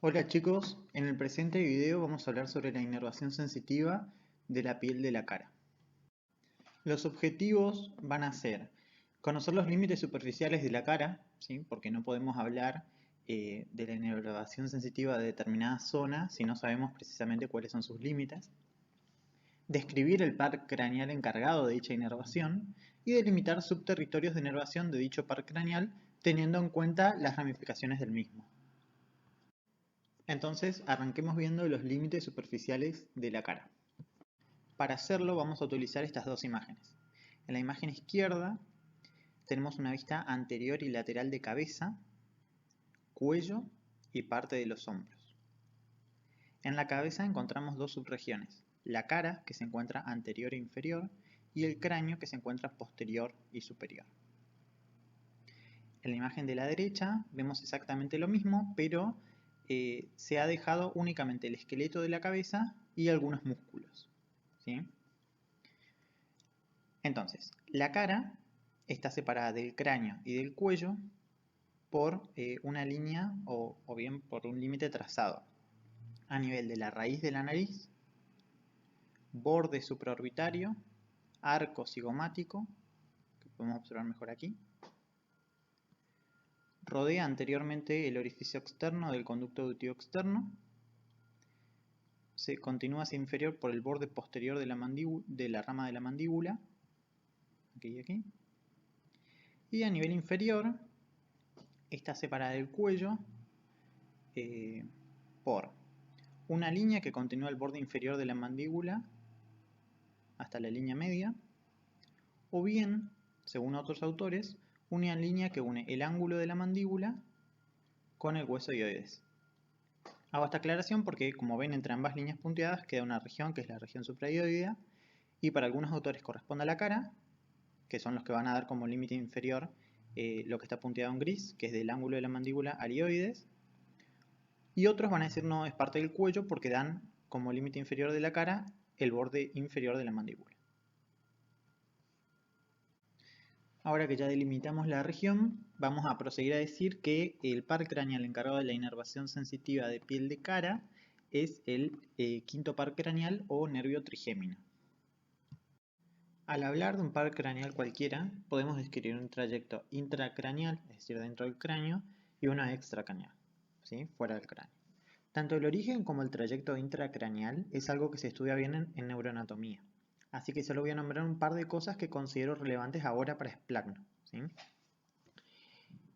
Hola chicos, en el presente video vamos a hablar sobre la inervación sensitiva de la piel de la cara. Los objetivos van a ser conocer los límites superficiales de la cara, ¿sí? Porque no podemos hablar de la inervación sensitiva de determinada zona si no sabemos precisamente cuáles son sus límites, describir el par craneal encargado de dicha inervación y delimitar subterritorios de inervación de dicho par craneal teniendo en cuenta las ramificaciones del mismo. Entonces, arranquemos viendo los límites superficiales de la cara. Para hacerlo vamos a utilizar estas dos imágenes. En la imagen izquierda tenemos una vista anterior y lateral de cabeza, cuello y parte de los hombros. En la cabeza encontramos dos subregiones, la cara, que se encuentra anterior e inferior, y el cráneo, que se encuentra posterior y superior. En la imagen de la derecha vemos exactamente lo mismo, pero se ha dejado únicamente el esqueleto de la cabeza y algunos músculos, ¿sí? Entonces, la cara está separada del cráneo y del cuello por una línea o bien por un límite trazado a nivel de la raíz de la nariz, borde supraorbitario, arco cigomático, que podemos observar mejor aquí. Rodea anteriormente el orificio externo del conducto auditivo externo. Se continúa hacia inferior por el borde posterior de la rama de la mandíbula. Aquí y aquí. Y a nivel inferior está separada del cuello por una línea que continúa el borde inferior de la mandíbula hasta la línea media. O bien, según otros autores, una línea que une el ángulo de la mandíbula con el hueso hioides. Hago esta aclaración porque, como ven, entre ambas líneas punteadas queda una región que es la región suprahioidea y para algunos autores corresponde a la cara, que son los que van a dar como límite inferior lo que está punteado en gris, que es del ángulo de la mandíbula al hioides, y otros van a decir no, es parte del cuello porque dan como límite inferior de la cara el borde inferior de la mandíbula. Ahora que ya delimitamos la región, vamos a proseguir a decir que el par craneal encargado de la inervación sensitiva de piel de cara es el quinto par craneal o nervio trigémino. Al hablar de un par craneal cualquiera, podemos describir un trayecto intracraneal, es decir, dentro del cráneo, y uno extracraneal, ¿sí? Fuera del cráneo. Tanto el origen como el trayecto intracraneal es algo que se estudia bien en neuroanatomía. Así que solo voy a nombrar un par de cosas que considero relevantes ahora para Splagno, ¿sí?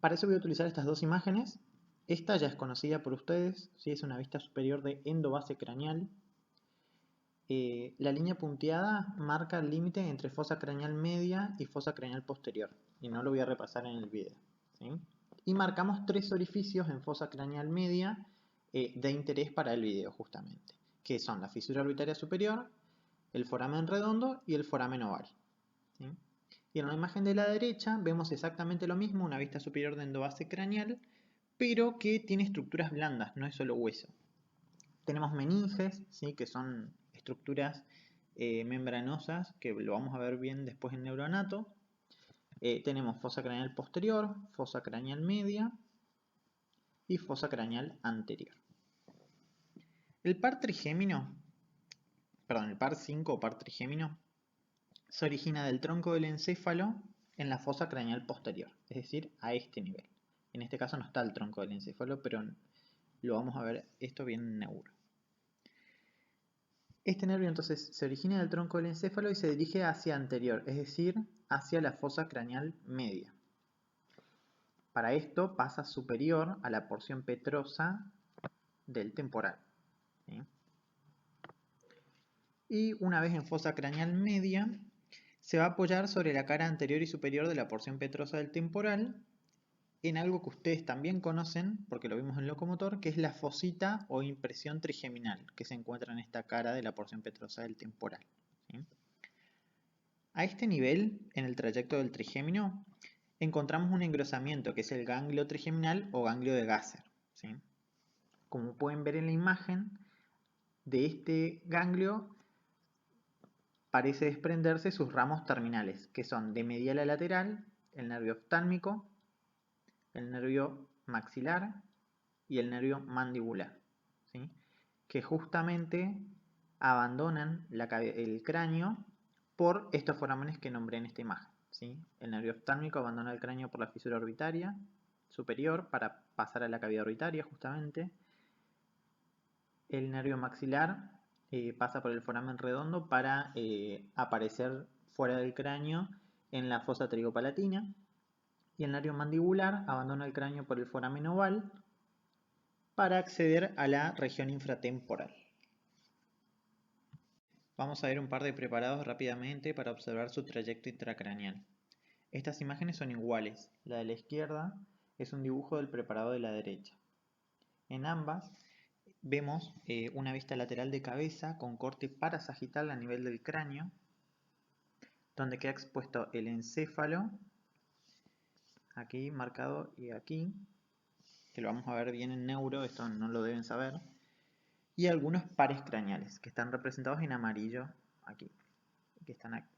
Para eso voy a utilizar estas dos imágenes. Esta ya es conocida por ustedes, ¿sí? Es una vista superior de endobase craneal. La línea punteada marca el límite entre fosa craneal media y fosa craneal posterior, y no lo voy a repasar en el video, ¿sí? Y marcamos tres orificios en fosa craneal media de interés para el video justamente, que son la fisura orbitaria superior, el foramen redondo y el foramen oval, ¿sí? Y en la imagen de la derecha vemos exactamente lo mismo, una vista superior de endobase craneal, pero que tiene estructuras blandas, no es solo hueso. Tenemos meninges, ¿sí? Que son estructuras membranosas, que lo vamos a ver bien después en neuroanato. Tenemos fosa craneal posterior, fosa craneal media y fosa craneal anterior. El par trigémino, perdón, el par 5 o par trigémino se origina del tronco del encéfalo en la fosa craneal posterior, es decir, a este nivel. En este caso no está el tronco del encéfalo, pero lo vamos a ver esto bien en neuro. Este nervio entonces se origina del tronco del encéfalo y se dirige hacia anterior, es decir, hacia la fosa craneal media. Para esto pasa superior a la porción petrosa del temporal, ¿sí? Y una vez en fosa craneal media, se va a apoyar sobre la cara anterior y superior de la porción petrosa del temporal en algo que ustedes también conocen, porque lo vimos en locomotor, que es la fosita o impresión trigeminal, que se encuentra en esta cara de la porción petrosa del temporal, ¿sí? A este nivel, en el trayecto del trigémino, encontramos un engrosamiento que es el ganglio trigeminal o ganglio de Gasser, ¿sí? Como pueden ver en la imagen, de este ganglio parece desprenderse sus ramos terminales, que son de medial a lateral, el nervio oftálmico, el nervio maxilar y el nervio mandibular, ¿sí? Que justamente abandonan el cráneo por estos forámenes que nombré en esta imagen, ¿sí? El nervio oftálmico abandona el cráneo por la fisura orbitaria superior para pasar a la cavidad orbitaria justamente. El nervio maxilar pasa por el foramen redondo para aparecer fuera del cráneo en la fosa pterigopalatina. Y el nervio mandibular abandona el cráneo por el foramen oval para acceder a la región infratemporal. Vamos a ver un par de preparados rápidamente para observar su trayecto intracraneal. Estas imágenes son iguales. La de la izquierda es un dibujo del preparado de la derecha. En ambas vemos una vista lateral de cabeza con corte parasagital a nivel del cráneo, donde queda expuesto el encéfalo, aquí marcado y aquí, que lo vamos a ver bien en neuro, esto no lo deben saber, y algunos pares craneales, que están representados en amarillo aquí, que están aquí.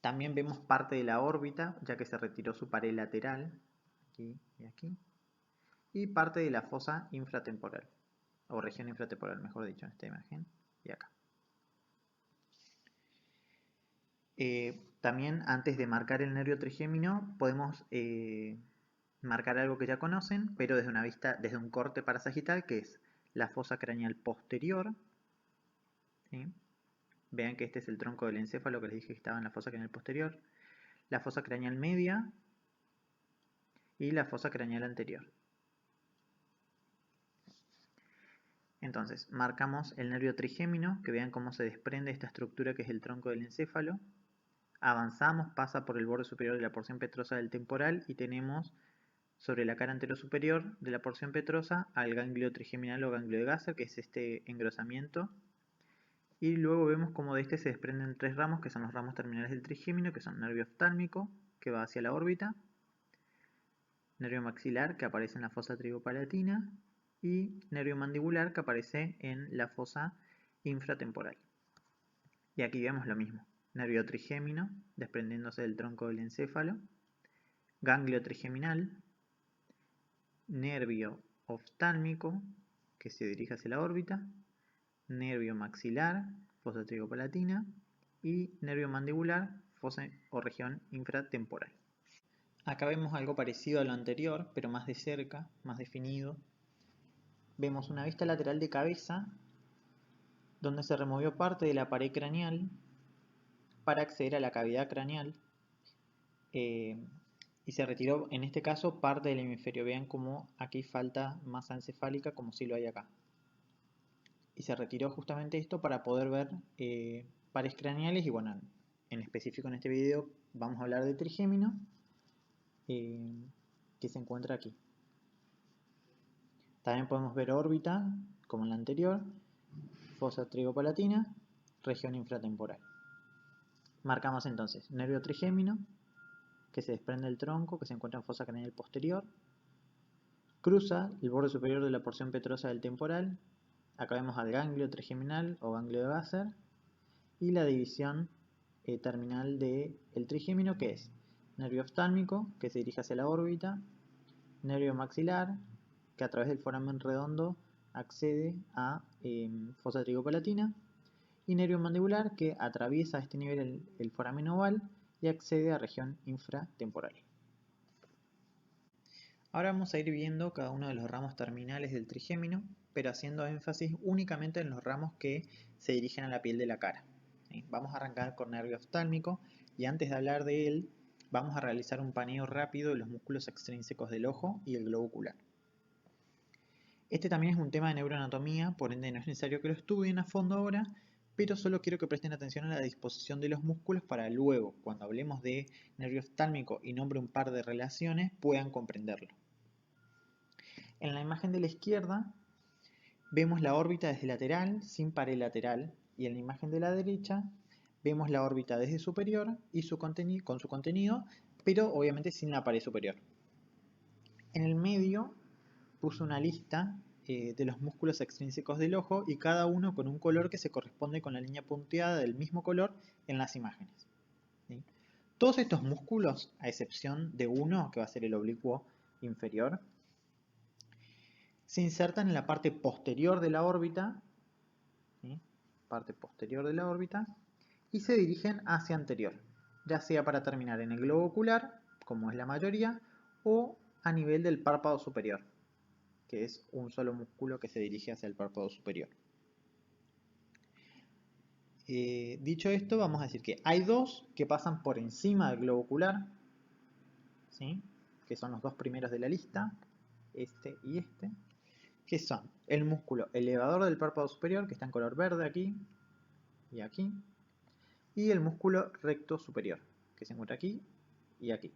También vemos parte de la órbita, ya que se retiró su pared lateral, aquí y aquí, y parte de la fosa infratemporal, o región infratemporal, mejor dicho, en esta imagen, y acá. También antes de marcar el nervio trigémino podemos marcar algo que ya conocen, pero desde una vista, desde un corte parasagital, que es la fosa craneal posterior, ¿sí? Vean que este es el tronco del encéfalo que les dije que estaba en la fosa craneal posterior, la fosa craneal media y la fosa craneal anterior. Entonces, marcamos el nervio trigémino, que vean cómo se desprende esta estructura que es el tronco del encéfalo. Avanzamos, pasa por el borde superior de la porción petrosa del temporal y tenemos sobre la cara anterosuperior de la porción petrosa al ganglio trigeminal o ganglio de Gasser, que es este engrosamiento. Y luego vemos cómo de este se desprenden tres ramos, que son los ramos terminales del trigémino, que son nervio oftálmico, que va hacia la órbita, nervio maxilar, que aparece en la fosa trigopalatina, y nervio mandibular, que aparece en la fosa infratemporal. Y aquí vemos lo mismo, nervio trigémino, desprendiéndose del tronco del encéfalo, ganglio trigeminal, nervio oftálmico, que se dirige hacia la órbita, nervio maxilar, fosa trigopalatina, y nervio mandibular, fosa o región infratemporal. Acá vemos algo parecido a lo anterior, pero más de cerca, más definido. Vemos una vista lateral de cabeza, donde se removió parte de la pared craneal para acceder a la cavidad craneal, y se retiró en este caso parte del hemisferio. Vean cómo aquí falta masa encefálica, como si lo hay acá. Y se retiró justamente esto para poder ver pares craneales. Y bueno, en específico en este video vamos a hablar de trigémino, que se encuentra aquí. También podemos ver órbita, como en la anterior, fosa trigopalatina, región infratemporal. Marcamos entonces nervio trigémino, que se desprende del tronco, que se encuentra en fosa craneal posterior, cruza el borde superior de la porción petrosa del temporal. Acá vemos al ganglio trigeminal o ganglio de Gasser y la división terminal del trigémino, que es nervio oftálmico, que se dirige hacia la órbita, nervio maxilar, que a través del foramen redondo accede a fosa trigopalatina, y nervio mandibular, que atraviesa a este nivel el foramen oval y accede a región infratemporal. Ahora vamos a ir viendo cada uno de los ramos terminales del trigémino, pero haciendo énfasis únicamente en los ramos que se dirigen a la piel de la cara. Vamos a arrancar con nervio oftálmico, y antes de hablar de él, vamos a realizar un paneo rápido de los músculos extrínsecos del ojo y el globo ocular. Este también es un tema de neuroanatomía, por ende no es necesario que lo estudien a fondo ahora, pero solo quiero que presten atención a la disposición de los músculos para luego, cuando hablemos de nervio oftálmico y nombre un par de relaciones, puedan comprenderlo. En la imagen de la izquierda vemos la órbita desde lateral, sin pared lateral, y en la imagen de la derecha vemos la órbita desde superior y con su contenido, pero obviamente sin la pared superior. En el medio puse una lista de los músculos extrínsecos del ojo, y cada uno con un color que se corresponde con la línea punteada del mismo color en las imágenes. ¿Sí? Todos estos músculos, a excepción de uno, que va a ser el oblicuo inferior, se insertan en la parte posterior de la órbita, ¿sí? Parte posterior de la órbita, y se dirigen hacia anterior, ya sea para terminar en el globo ocular, como es la mayoría, o a nivel del párpado superior, que es un solo músculo que se dirige hacia el párpado superior. Dicho esto, vamos a decir que hay dos que pasan por encima del globo ocular, ¿sí? Que son los dos primeros de la lista, este y este, que son el músculo elevador del párpado superior, que está en color verde aquí y aquí, y el músculo recto superior, que se encuentra aquí y aquí.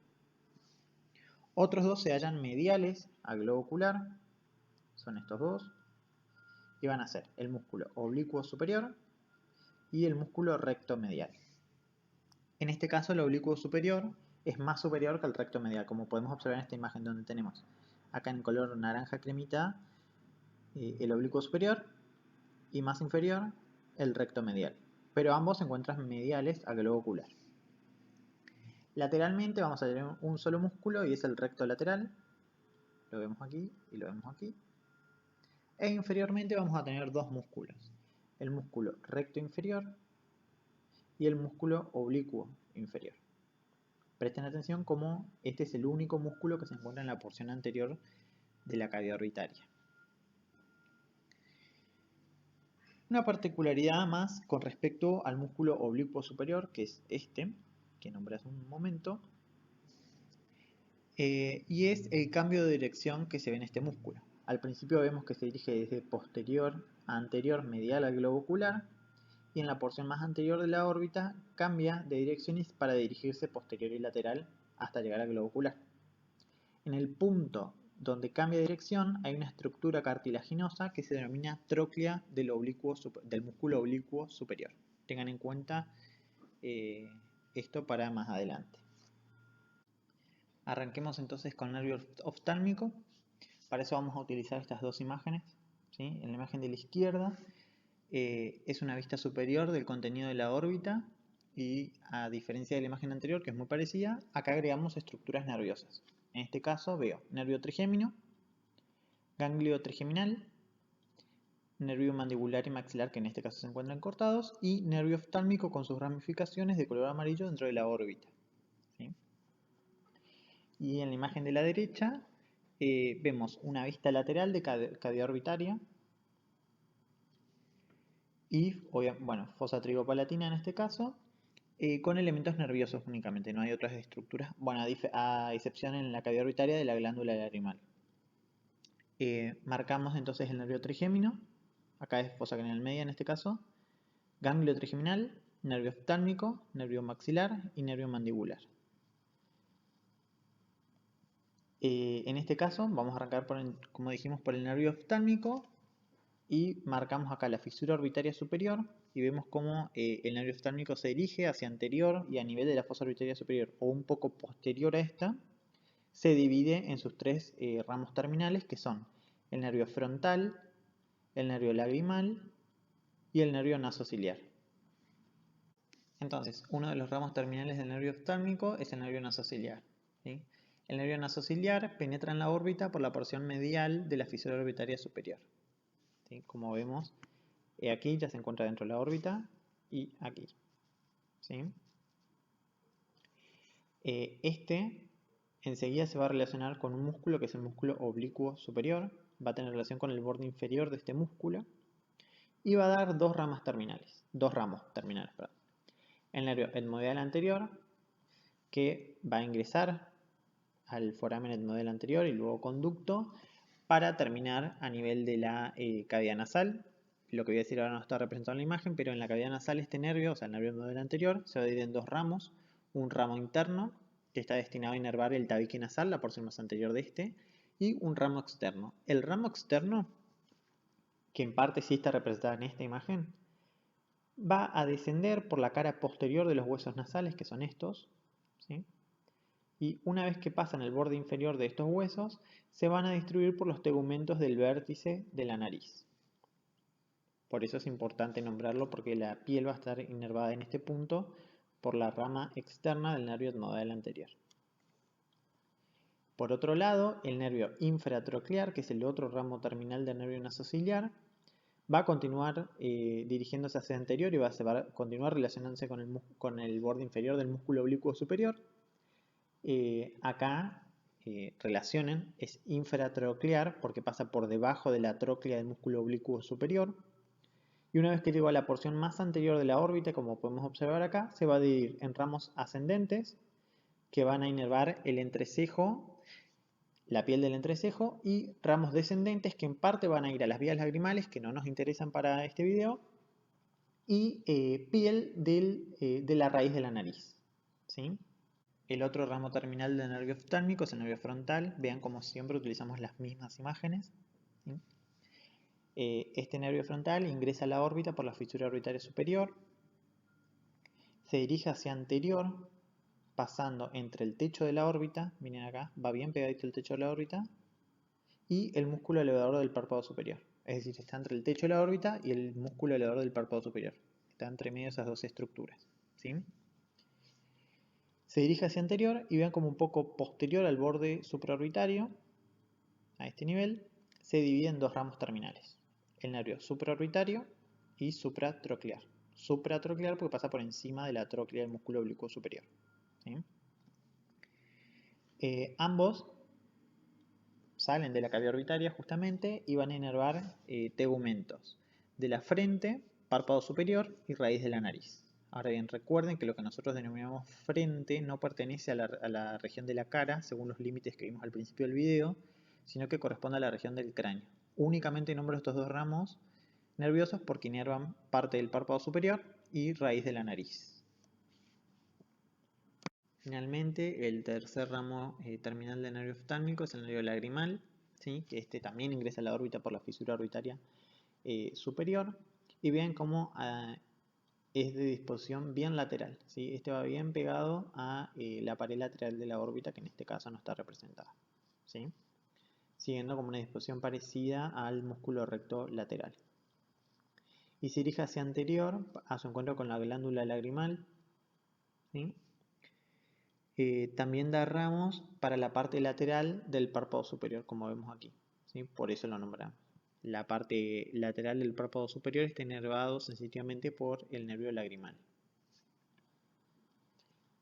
Otros dos se hallan mediales al globo ocular, son estos dos, y van a ser el músculo oblicuo superior y el músculo recto medial. En este caso el oblicuo superior es más superior que el recto medial, como podemos observar en esta imagen donde tenemos acá en color naranja cremita el oblicuo superior y más inferior el recto medial, pero ambos se encuentran mediales al globo ocular. Lateralmente vamos a tener un solo músculo y es el recto lateral, lo vemos aquí y lo vemos aquí, e inferiormente vamos a tener dos músculos, el músculo recto inferior y el músculo oblicuo inferior. Presten atención como este es el único músculo que se encuentra en la porción anterior de la cavidad orbitaria. Una particularidad más con respecto al músculo oblicuo superior, que es este, que nombré hace un momento, y es el cambio de dirección que se ve en este músculo. Al principio vemos que se dirige desde posterior a anterior medial al globo ocular, y en la porción más anterior de la órbita cambia de direcciones para dirigirse posterior y lateral hasta llegar al globo ocular. En el punto donde cambia de dirección hay una estructura cartilaginosa que se denomina tróclea del músculo oblicuo superior. Tengan en cuenta esto para más adelante. Arranquemos entonces con el nervio oftálmico. Para eso vamos a utilizar estas dos imágenes, ¿sí? En la imagen de la izquierda es una vista superior del contenido de la órbita y a diferencia de la imagen anterior, que es muy parecida, acá agregamos estructuras nerviosas. En este caso veo nervio trigémino, ganglio trigeminal, nervio mandibular y maxilar, que en este caso se encuentran cortados, y nervio oftálmico con sus ramificaciones de color amarillo dentro de la órbita, ¿sí? Y en la imagen de la derecha vemos una vista lateral de cavidad orbitaria y, bueno, fosa trigopalatina en este caso, con elementos nerviosos únicamente, no hay otras estructuras, bueno, a excepción en la cavidad orbitaria de la glándula lagrimal. Marcamos entonces el nervio trigémino, acá es fosa craneal media en este caso, ganglio trigeminal, nervio oftálmico, nervio maxilar y nervio mandibular. En este caso vamos a arrancar, como dijimos, por el nervio oftálmico y marcamos acá la fisura orbitaria superior y vemos cómo el nervio oftálmico se dirige hacia anterior y a nivel de la fosa orbitaria superior o un poco posterior a esta, se divide en sus tres ramos terminales que son el nervio frontal, el nervio lagrimal y el nervio nasociliar. Entonces, uno de los ramos terminales del nervio oftálmico es el nervio nasociliar, ¿sí? El nervio nasociliar penetra en la órbita por la porción medial de la fisura orbitaria superior, ¿sí? Como vemos, aquí ya se encuentra dentro de la órbita y aquí, ¿sí? Este enseguida se va a relacionar con un músculo que es el músculo oblicuo superior, va a tener relación con el borde inferior de este músculo y va a dar dos ramos terminales, perdón. El nervio etmoidal anterior, que va a ingresar al foramen etmoidal anterior y luego conducto para terminar a nivel de la cavidad nasal. Lo que voy a decir ahora no está representado en la imagen, pero en la cavidad nasal este nervio, o sea el nervio etmoidal anterior, se va a dividir en dos ramos, un ramo interno que está destinado a inervar el tabique nasal, la porción más anterior de este, y un ramo externo. El ramo externo, que en parte sí está representado en esta imagen, va a descender por la cara posterior de los huesos nasales, que son estos, ¿sí? Y una vez que pasan el borde inferior de estos huesos, se van a distribuir por los tegumentos del vértice de la nariz. Por eso es importante nombrarlo, porque la piel va a estar inervada en este punto por la rama externa del nervio etmoidal anterior. Por otro lado, el nervio infratroclear, que es el otro ramo terminal del nervio nasociliar, va a continuar dirigiéndose hacia el anterior y va a continuar relacionándose con el borde inferior del músculo oblicuo superior. Acá relacionen, es infratroclear porque pasa por debajo de la tróclea del músculo oblicuo superior. Y una vez que llegó a la porción más anterior de la órbita, como podemos observar acá, se va a dividir en ramos ascendentes que van a inervar el entrecejo, la piel del entrecejo, y ramos descendentes que en parte van a ir a las vías lagrimales, que no nos interesan para este video, y piel de la raíz de la nariz, ¿sí? El otro ramo terminal del nervio oftálmico es el nervio frontal. Vean como siempre utilizamos las mismas imágenes, ¿sí? Este nervio frontal ingresa a la órbita por la fisura orbitaria superior, se dirige hacia anterior, pasando entre el techo de la órbita, miren acá, va bien pegadito el techo de la órbita, y el músculo elevador del párpado superior. Es decir, está entre el techo de la órbita y el músculo elevador del párpado superior. Está entre medio de esas dos estructuras, ¿sí? Se dirige hacia anterior y vean como un poco posterior al borde supraorbitario, a este nivel, se divide en dos ramos terminales. El nervio supraorbitario y supratroclear. Supratroclear porque pasa por encima de la tróclea del músculo oblicuo superior, ¿sí? Ambos salen de la cavidad orbitaria justamente y van a inervar tegumentos de la frente, párpado superior y raíz de la nariz. Ahora bien, recuerden que lo que nosotros denominamos frente no pertenece a la región de la cara, según los límites que vimos al principio del video, sino que corresponde a la región del cráneo. Únicamente nombro estos dos ramos nerviosos porque inervan parte del párpado superior y raíz de la nariz. Finalmente, el tercer ramo terminal del nervio oftálmico es el nervio lagrimal, ¿sí? Que este también ingresa a la órbita por la fisura orbitaria superior. Y vean cómo es de disposición bien lateral, ¿sí? Este va bien pegado a la pared lateral de la órbita, que en este caso no está representada, ¿sí? Siguiendo como una disposición parecida al músculo recto lateral. Y se dirige hacia anterior a su encuentro con la glándula lagrimal, ¿sí? También da ramos para la parte lateral del párpado superior, como vemos aquí, ¿sí? Por eso lo nombramos. La parte lateral del párpado superior está inervado sensitivamente por el nervio lagrimal.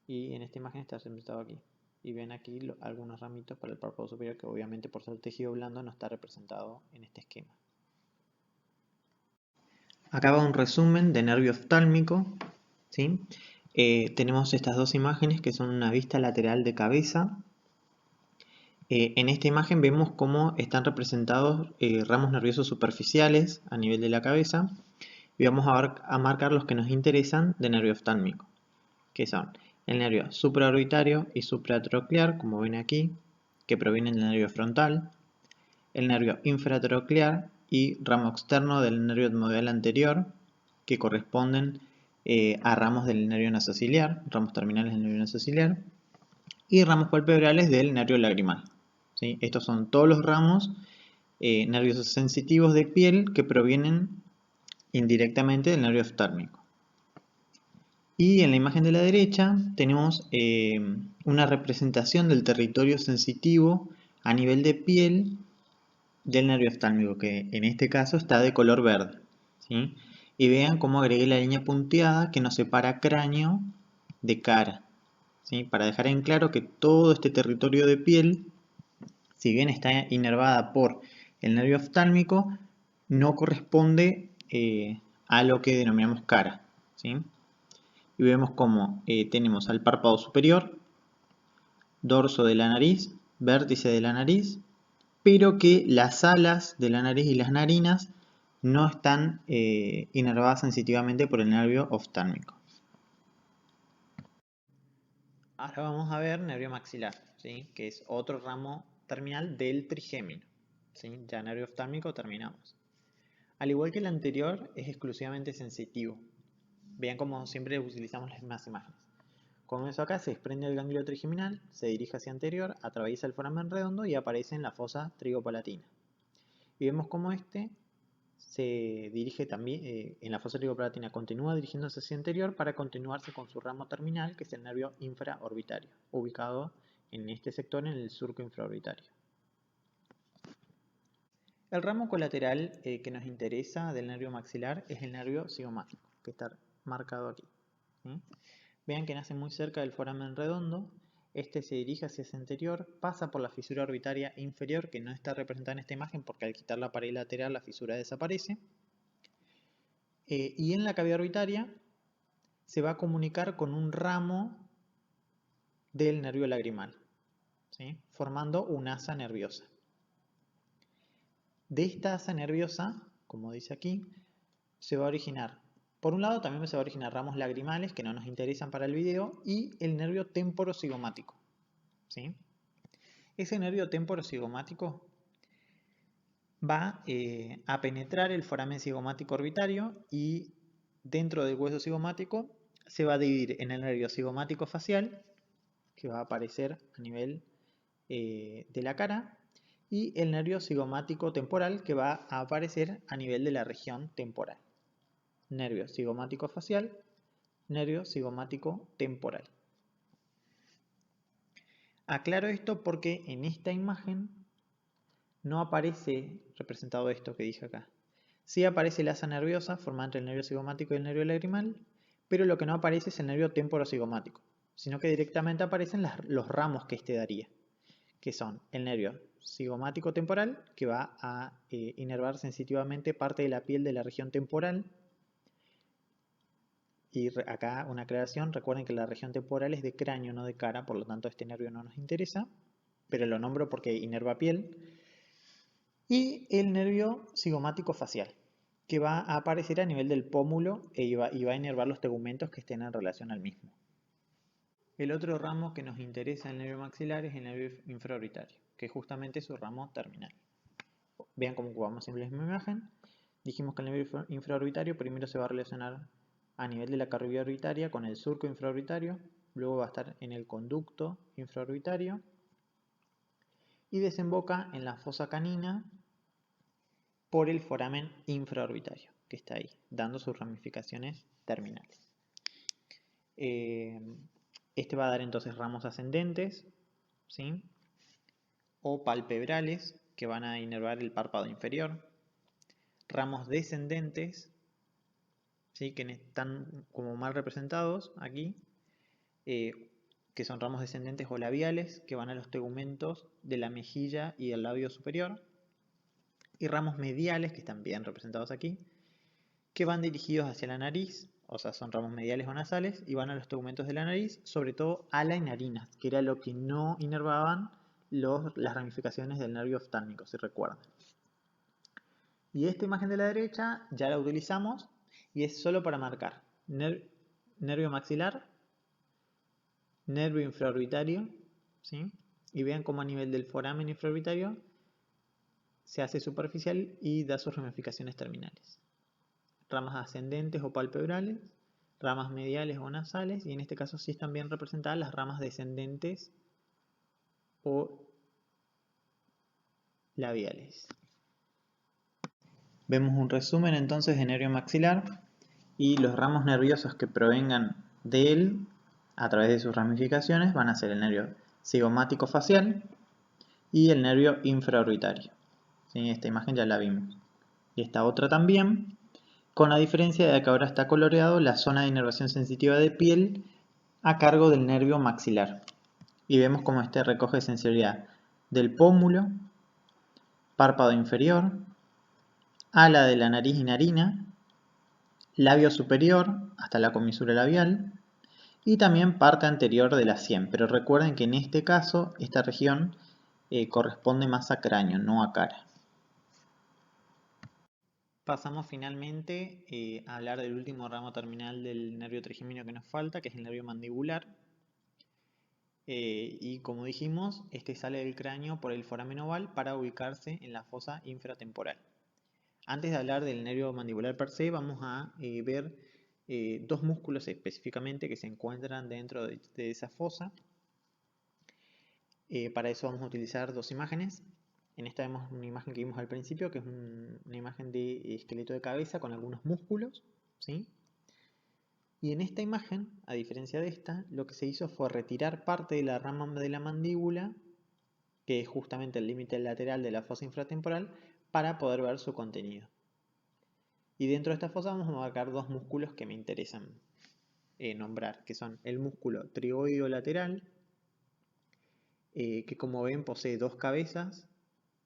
Y en esta imagen está representado aquí. Y ven aquí algunos ramitos para el párpado superior que obviamente por ser tejido blando no está representado en este esquema. Acá va un resumen de nervio oftálmico, ¿sí? Tenemos estas dos imágenes que son una vista lateral de cabeza. En esta imagen vemos cómo están representados ramos nerviosos superficiales a nivel de la cabeza y vamos a marcar los que nos interesan de nervio oftálmico, que son el nervio supraorbitario y supratroclear, como ven aquí, que provienen del nervio frontal, el nervio infratroclear y ramo externo del nervio etmoidal anterior, que corresponden a ramos del nervio nasociliar, ramos terminales del nervio nasociliar, y ramos palpebrales del nervio lagrimal, ¿sí? Estos son todos los ramos nerviosos sensitivos de piel que provienen indirectamente del nervio oftálmico. Y en la imagen de la derecha tenemos una representación del territorio sensitivo a nivel de piel del nervio oftálmico, que en este caso está de color verde, ¿sí? Y vean cómo agregué la línea punteada que nos separa cráneo de cara, ¿sí? Para dejar en claro que todo este territorio de piel, si bien está inervada por el nervio oftálmico, no corresponde a lo que denominamos cara, ¿sí? Y vemos cómo tenemos al párpado superior, dorso de la nariz, vértice de la nariz, pero que las alas de la nariz y las narinas no están inervadas sensitivamente por el nervio oftálmico. Ahora vamos a ver nervio maxilar, ¿sí? Que es otro ramo terminal del trigémino, ¿sí? Ya nervio oftálmico terminamos. Al igual que el anterior, es exclusivamente sensitivo. Vean como siempre utilizamos las mismas imágenes. Con eso acá se desprende el ganglio trigeminal, se dirige hacia anterior, atraviesa el foramen redondo y aparece en la fosa trigopalatina. Y vemos como este se dirige también en la fosa trigopalatina, continúa dirigiéndose hacia anterior para continuarse con su ramo terminal, que es el nervio infraorbitario, ubicado en este sector, en el surco infraorbitario. El ramo colateral que nos interesa del nervio maxilar es el nervio cigomático, que está marcado aquí. ¿Sí? Vean que nace muy cerca del foramen redondo. Este se dirige hacia ese anterior, pasa por la fisura orbitaria inferior, que no está representada en esta imagen porque al quitar la pared lateral la fisura desaparece. Y en la cavidad orbitaria se va a comunicar con un ramo del nervio lagrimal, ¿sí? Formando una asa nerviosa. De esta asa nerviosa, como dice aquí, se va a originar, por un lado también se va a originar ramos lagrimales que no nos interesan para el video y el nervio temporocigomático, ¿sí? Ese nervio temporocigomático va a penetrar el foramen cigomático orbitario y dentro del hueso cigomático se va a dividir en el nervio cigomático facial, que va a aparecer a nivel de la cara, y el nervio cigomático temporal, que va a aparecer a nivel de la región temporal. Nervio cigomático facial, nervio cigomático temporal. Aclaro esto porque en esta imagen no aparece representado esto que dije acá. Sí aparece la asa nerviosa formada entre el nervio cigomático y el nervio lagrimal, pero lo que no aparece es el nervio temporocigomático, sino que directamente aparecen los ramos que este daría, que son el nervio cigomático temporal, que va a inervar sensitivamente parte de la piel de la región temporal. Y acá una aclaración, recuerden que la región temporal es de cráneo, no de cara, por lo tanto este nervio no nos interesa, pero lo nombro porque inerva piel. Y el nervio cigomático facial, que va a aparecer a nivel del pómulo y va a inervar los tegumentos que estén en relación al mismo. El otro ramo que nos interesa en el nervio maxilar es el nervio infraorbitario, que es justamente su ramo terminal. Vean cómo jugamos en la misma imagen. Dijimos que el nervio infraorbitario primero se va a relacionar a nivel de la cavidad orbitaria con el surco infraorbitario, luego va a estar en el conducto infraorbitario y desemboca en la fosa canina por el foramen infraorbitario, que está ahí, dando sus ramificaciones terminales. Este va a dar entonces ramos ascendentes, ¿sí? O palpebrales, que van a inervar el párpado inferior. Ramos descendentes, ¿sí? Que están como mal representados aquí, que son ramos descendentes o labiales, que van a los tegumentos de la mejilla y el labio superior. Y ramos mediales, que están bien representados aquí, que van dirigidos hacia la nariz, o sea, son ramos mediales o nasales, y van a los tegumentos de la nariz, sobre todo ala y narinas, que era lo que no inervaban las ramificaciones del nervio oftálmico, si recuerdan. Y esta imagen de la derecha ya la utilizamos y es solo para marcar nervio maxilar, nervio infraorbitario, ¿sí? Y vean cómo a nivel del foramen infraorbitario se hace superficial y da sus ramificaciones terminales. Ramas ascendentes o palpebrales, ramas mediales o nasales, y en este caso sí están bien representadas las ramas descendentes o labiales. Vemos un resumen entonces de nervio maxilar y los ramos nerviosos que provengan de él a través de sus ramificaciones van a ser el nervio cigomático facial y el nervio infraorbitario. ¿Sí? Esta imagen ya la vimos. Y esta otra también, con la diferencia de que ahora está coloreado la zona de inervación sensitiva de piel a cargo del nervio maxilar. Y vemos cómo este recoge sensibilidad del pómulo, párpado inferior, ala de la nariz y narina, labio superior hasta la comisura labial y también parte anterior de la sien. Pero recuerden que en este caso esta región corresponde más a cráneo, no a cara. Pasamos finalmente a hablar del último ramo terminal del nervio trigémino que nos falta, que es el nervio mandibular. Y como dijimos, este sale del cráneo por el foramen oval para ubicarse en la fosa infratemporal. Antes de hablar del nervio mandibular per se, vamos a ver dos músculos específicamente que se encuentran dentro de esa fosa. Para eso vamos a utilizar dos imágenes. En esta vemos una imagen que vimos al principio, que es una imagen de esqueleto de cabeza con algunos músculos, ¿sí? Y en esta imagen, a diferencia de esta, lo que se hizo fue retirar parte de la rama de la mandíbula, que es justamente el límite lateral de la fosa infratemporal, para poder ver su contenido. Y dentro de esta fosa vamos a marcar dos músculos que me interesan nombrar, que son el músculo trigoido lateral, que como ven posee dos cabezas,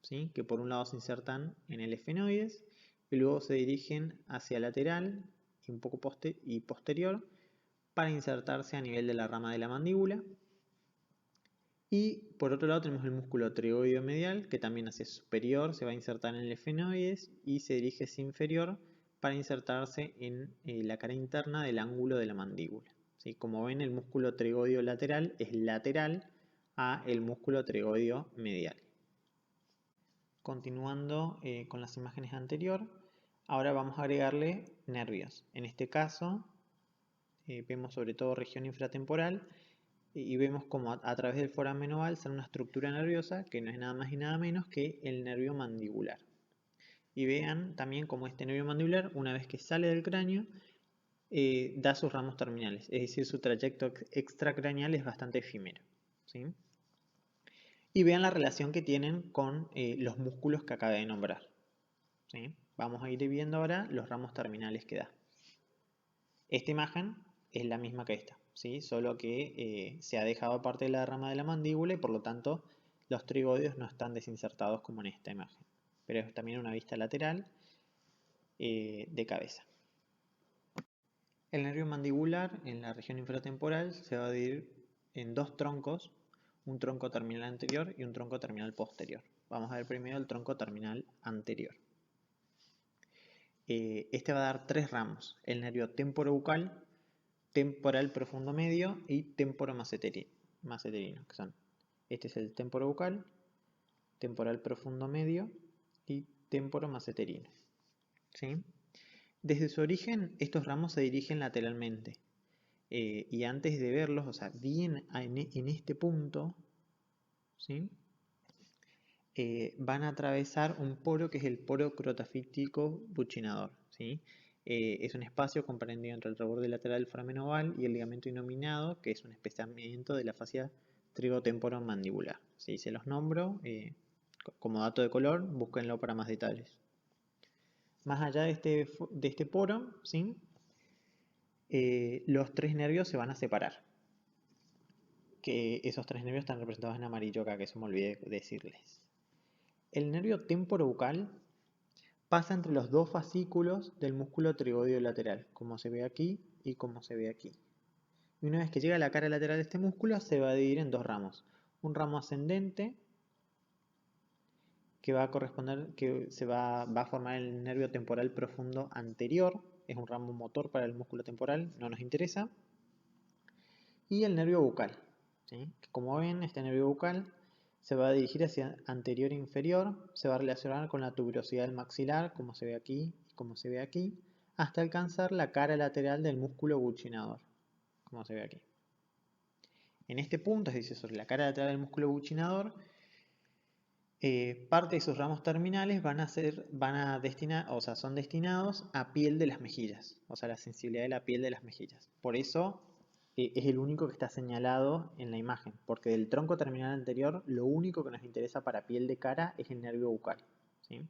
¿sí? Que por un lado se insertan en el esfenoides y luego se dirigen hacia lateral y un poco posterior para insertarse a nivel de la rama de la mandíbula. Y por otro lado tenemos el músculo trigoido medial, que también hacia superior se va a insertar en el esfenoides y se dirige hacia inferior para insertarse en la cara interna del ángulo de la mandíbula. ¿Sí? Como ven, el músculo trigoido lateral es lateral a el músculo trigoido medial. Continuando con las imágenes anteriores, ahora vamos a agregarle nervios. En este caso vemos sobre todo región infratemporal y vemos como a través del foramen oval sale una estructura nerviosa que no es nada más y nada menos que el nervio mandibular. Y vean también como este nervio mandibular, una vez que sale del cráneo, da sus ramos terminales, es decir, su trayecto extracraneal es bastante efímero, ¿sí? Y vean la relación que tienen con los músculos que acabé de nombrar, ¿sí? Vamos a ir viendo ahora los ramos terminales que da. Esta imagen es la misma que esta, ¿sí? Solo que se ha dejado aparte de la rama de la mandíbula y por lo tanto los trigoides no están desinsertados como en esta imagen. Pero es también una vista lateral de cabeza. El nervio mandibular en la región infratemporal se va a dividir en dos troncos, un tronco terminal anterior y un tronco terminal posterior. Vamos a ver primero el tronco terminal anterior. Este va a dar tres ramos, el nervio temporobucal, temporal profundo medio y temporomaceterino, que son, este es el temporobucal, temporal profundo medio y temporomaceterino, ¿sí? Desde su origen, estos ramos se dirigen lateralmente. Y antes de verlos, o sea, bien en este punto, ¿sí? Van a atravesar un poro que es el poro crotafítico buccinador, ¿sí? Es un espacio comprendido entre el reborde lateral del foramen oval y el ligamento inominado, que es un espesamiento de la fascia trigotemporomandibular. ¿Sí? Se los nombro como dato de color, búsquenlo para más detalles. Más allá de este poro, ¿sí? Los tres nervios se van a separar. Que esos tres nervios están representados en amarillo acá, que eso me olvidé decirles. El nervio temporobucal pasa entre los dos fascículos del músculo trigoido lateral, como se ve aquí y como se ve aquí. Y una vez que llega a la cara lateral de este músculo, se va a dividir en dos ramos. Un ramo ascendente, que va a corresponder, que va a formar el nervio temporal profundo anterior, es un ramo motor para el músculo temporal, no nos interesa. Y el nervio bucal, ¿sí? Como ven, este nervio bucal se va a dirigir hacia anterior e inferior, se va a relacionar con la tuberosidad del maxilar, como se ve aquí y como se ve aquí, hasta alcanzar la cara lateral del músculo buccinador, como se ve aquí. En este punto, es decir, sobre la cara lateral del músculo buccinador, parte de sus ramos terminales son destinados a piel de las mejillas, o sea, la sensibilidad de la piel de las mejillas. Por eso es el único que está señalado en la imagen, porque del tronco terminal anterior lo único que nos interesa para piel de cara es el nervio bucal, ¿sí?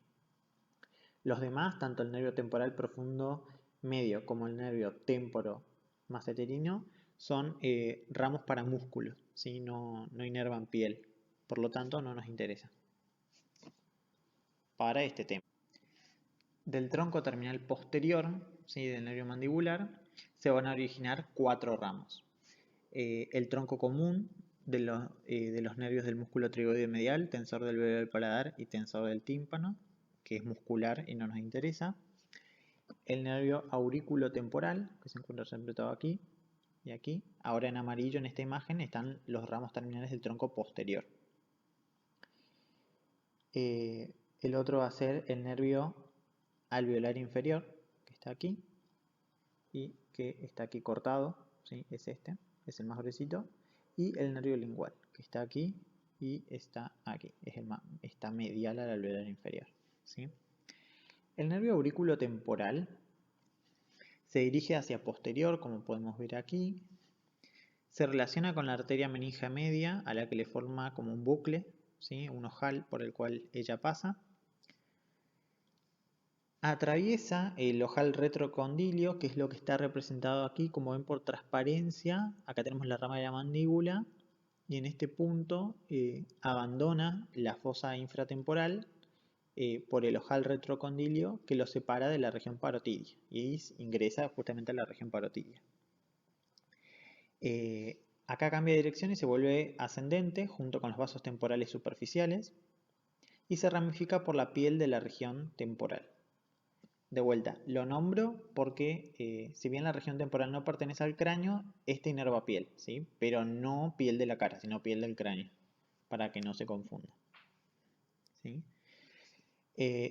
Los demás, tanto el nervio temporal profundo medio como el nervio temporomaceterino, son ramos para músculos, ¿sí? No inervan piel, por lo tanto no nos interesa para este tema. Del tronco terminal posterior, ¿sí? Del nervio mandibular, se van a originar cuatro ramos. El tronco común de los nervios del músculo trigoideo medial, tensor del velo del paladar y tensor del tímpano, que es muscular y no nos interesa. El nervio aurículo-temporal, que se encuentra representado aquí y aquí. Ahora en amarillo en esta imagen están los ramos terminales del tronco posterior. El otro va a ser el nervio alveolar inferior, que está aquí y que está aquí cortado, ¿sí? Es este, es el más gruesito. Y el nervio lingual, que está aquí y está aquí, está medial al alveolar inferior, ¿sí? El nervio aurículo temporal Se dirige hacia posterior, como podemos ver aquí. Se relaciona con la arteria meningia media, a la que le forma como un bucle, ¿sí? Un ojal por el cual ella pasa. Atraviesa el ojal retrocondilio, que es lo que está representado aquí, como ven por transparencia. Acá tenemos la rama de la mandíbula y en este punto abandona la fosa infratemporal por el ojal retrocondilio que lo separa de la región parotidia y ingresa justamente a la región parotidia. Acá cambia de dirección y se vuelve ascendente junto con los vasos temporales superficiales y se ramifica por la piel de la región temporal. De vuelta, lo nombro porque si bien la región temporal no pertenece al cráneo, este inerva piel, ¿sí? Pero no piel de la cara, sino piel del cráneo, para que no se confunda, ¿sí?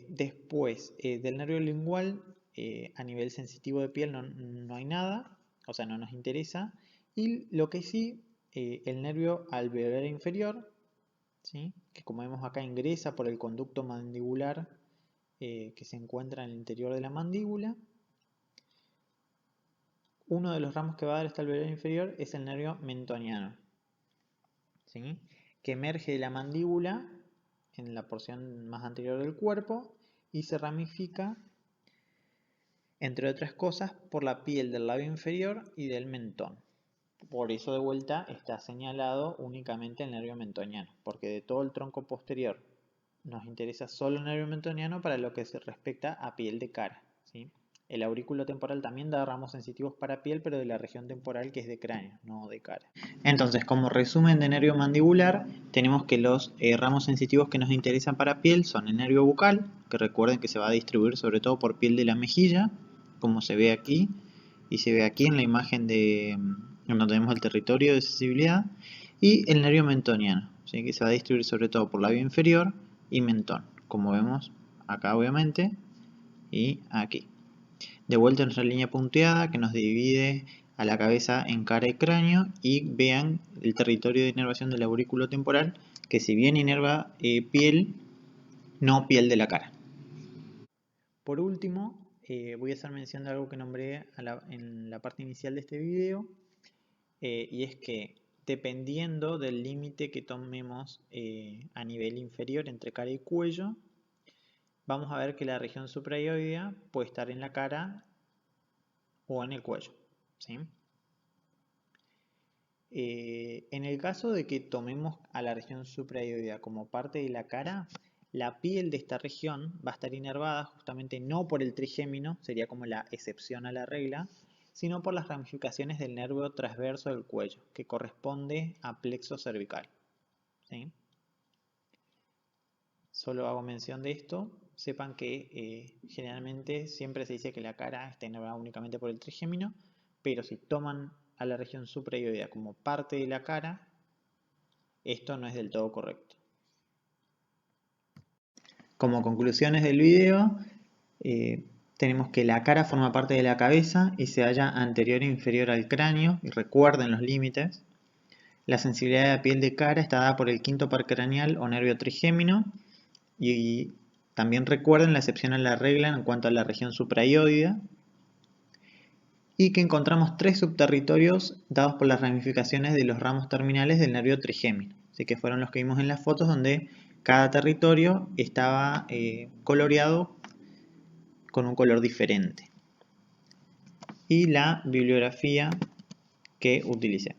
Después del nervio lingual, a nivel sensitivo de piel no hay nada, o sea, no nos interesa. Y lo que sí, el nervio alveolar inferior, ¿sí? Que como vemos acá ingresa por el conducto mandibular que se encuentra en el interior de la mandíbula. Uno de los ramos que va a dar este alveolar inferior es el nervio mentoniano, ¿sí? Que emerge de la mandíbula en la porción más anterior del cuerpo y se ramifica, entre otras cosas, por la piel del labio inferior y del mentón. Por eso de vuelta está señalado únicamente el nervio mentoniano, porque de todo el tronco posterior nos interesa solo el nervio mentoniano para lo que se respecta a piel de cara, ¿sí? El aurículo temporal también da ramos sensitivos para piel, pero de la región temporal que es de cráneo, no de cara. Entonces, como resumen de nervio mandibular, tenemos que los ramos sensitivos que nos interesan para piel son el nervio bucal, que recuerden que se va a distribuir sobre todo por piel de la mejilla, como se ve aquí, y se ve aquí en la imagen de donde tenemos el territorio de sensibilidad, y el nervio mentoniano, ¿sí? Que se va a distribuir sobre todo por labio inferior y mentón, como vemos acá obviamente, y aquí. De vuelta a nuestra línea punteada que nos divide a la cabeza en cara y cráneo, y vean el territorio de inervación del aurículo temporal, que si bien inerva piel, no piel de la cara. Por último, voy a hacer mención de algo que nombré en la parte inicial de este video, y es que dependiendo del límite que tomemos a nivel inferior entre cara y cuello, vamos a ver que la región suprayoidea puede estar en la cara o en el cuello, ¿sí? En el caso de que tomemos a la región suprayoidea como parte de la cara, la piel de esta región va a estar inervada justamente no por el trigémino, sería como la excepción a la regla, sino por las ramificaciones del nervio transverso del cuello, que corresponde a plexo cervical, ¿sí? Solo hago mención de esto. Sepan que generalmente siempre se dice que la cara está inervada únicamente por el trigémino, pero si toman a la región suprayoidea como parte de la cara, esto no es del todo correcto. Como conclusiones del video, tenemos que la cara forma parte de la cabeza y se halla anterior e inferior al cráneo, y recuerden los límites. La sensibilidad de la piel de cara está dada por el quinto par craneal o nervio trigémino, y también recuerden la excepción a la regla en cuanto a la región suprayoidea, y que encontramos tres subterritorios dados por las ramificaciones de los ramos terminales del nervio trigémino, así que fueron los que vimos en las fotos, donde cada territorio estaba coloreado con un color diferente. Y la bibliografía que utilicé.